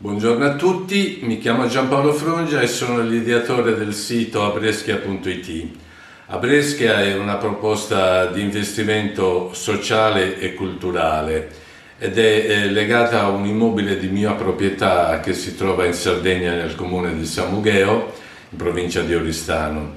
Buongiorno a tutti, mi chiamo Giampaolo Frongia e sono l'ideatore del sito abreschia.it. Abreschia è una proposta di investimento sociale e culturale ed è legata a un immobile di mia proprietà che si trova in Sardegna nel comune di Samugheo, in provincia di Oristano.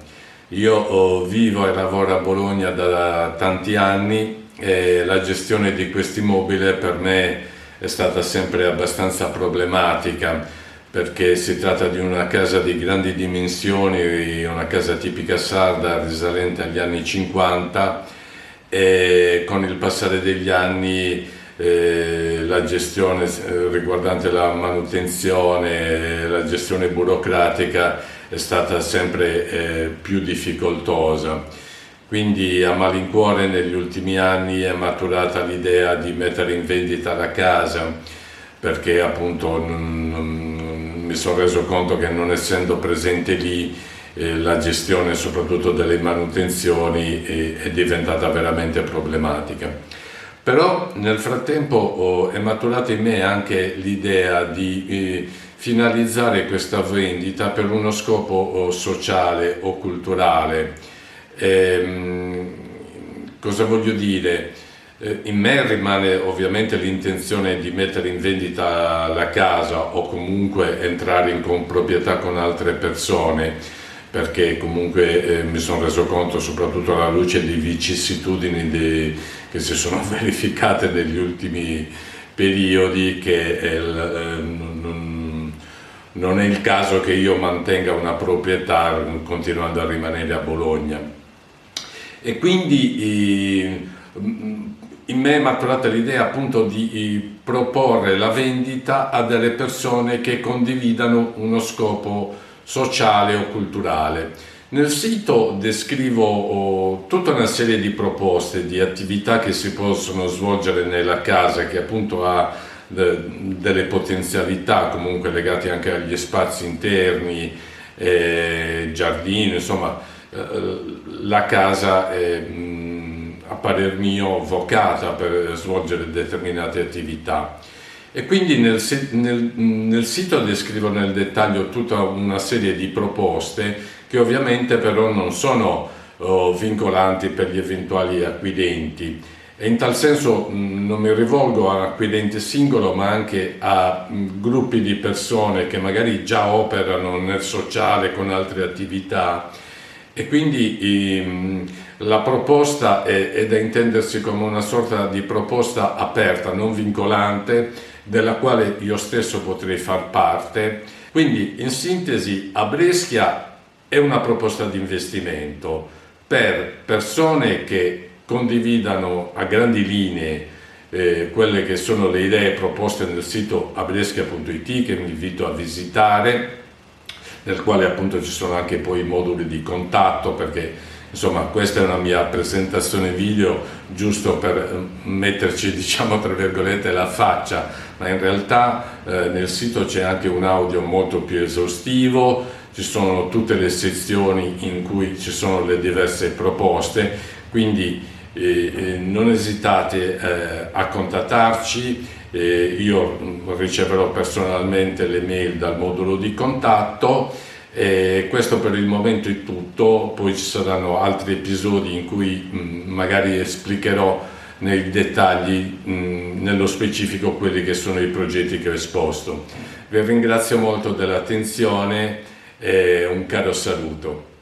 Io vivo e lavoro a Bologna da tanti anni e la gestione di questo immobile per me è stata sempre abbastanza problematica, perché si tratta di una casa di grandi dimensioni, una casa tipica sarda risalente agli anni 50, e con il passare degli anni la gestione riguardante la manutenzione, la gestione burocratica è stata sempre più difficoltosa. Quindi a malincuore negli ultimi anni è maturata l'idea di mettere in vendita la casa, perché appunto mi sono reso conto che, non essendo presente lì, la gestione soprattutto delle manutenzioni è diventata veramente problematica. Però nel frattempo è maturata in me anche l'idea di finalizzare questa vendita per uno scopo sociale o culturale. Cosa voglio dire? In me rimane ovviamente l'intenzione di mettere in vendita la casa o comunque entrare in comproprietà con altre persone, perché comunque mi sono reso conto, soprattutto alla luce di vicissitudini che si sono verificate negli ultimi periodi, che non è il caso che io mantenga una proprietà continuando a rimanere a Bologna. E quindi in me è maturata l'idea appunto di proporre la vendita a delle persone che condividano uno scopo sociale o culturale. Nel sito descrivo tutta una serie di proposte, di attività che si possono svolgere nella casa, che appunto ha delle potenzialità comunque legate anche agli spazi interni, giardino, insomma. La casa è, a parer mio, vocata per svolgere determinate attività, e quindi nel sito descrivo nel dettaglio tutta una serie di proposte che ovviamente però non sono vincolanti per gli eventuali acquirenti, e in tal senso non mi rivolgo a acquirente singolo, ma anche a gruppi di persone che magari già operano nel sociale con altre attività. E quindi la proposta è da intendersi come una sorta di proposta aperta, non vincolante, della quale io stesso potrei far parte. Quindi, in sintesi, Abreschia è una proposta di investimento per persone che condividano a grandi linee quelle che sono le idee proposte nel sito abreschia.it, che vi invito a visitare, nel quale appunto ci sono anche poi i moduli di contatto, perché insomma questa è una mia presentazione video giusto per metterci, diciamo tra virgolette, la faccia, ma in realtà nel sito c'è anche un audio molto più esaustivo, ci sono tutte le sezioni in cui ci sono le diverse proposte, quindi non esitate a contattarci. Io riceverò personalmente le mail dal modulo di contatto. Questo per il momento è tutto, poi ci saranno altri episodi in cui magari esplicherò nei dettagli, nello specifico, quelli che sono i progetti che ho esposto. Vi ringrazio molto dell'attenzione e un caro saluto.